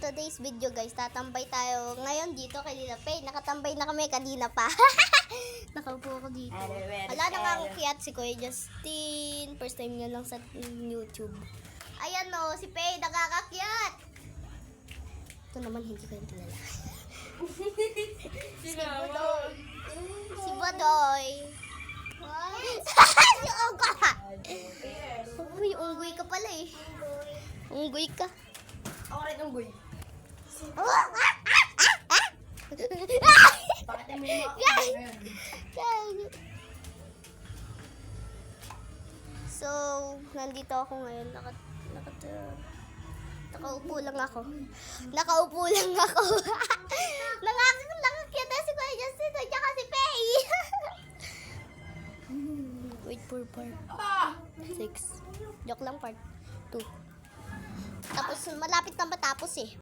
today's video guys, tatambay tayo ngayon dito kay Lila Pay. Nakatambay na kami kanina pa. Nakaupo ako dito. Wala na nga kiyat si Kuya Justin. First time niya lang sa YouTube. Ayan o, si Pay nakakakyat. Ito naman hindi ko yung kilala. Si Budoy. Si Budoy. Si Oga. Uy, unggoy ka pala eh. Unggoy ka. Ako rin unggoy. Bakit yung mga ako ngayon? So, nandito ako ngayon. Nakaupo lang ako. Nakakita si Kuya Justin at saka si Pay. Wait for part 6. Joke lang, part 2. Tapos, malapit na matapos eh.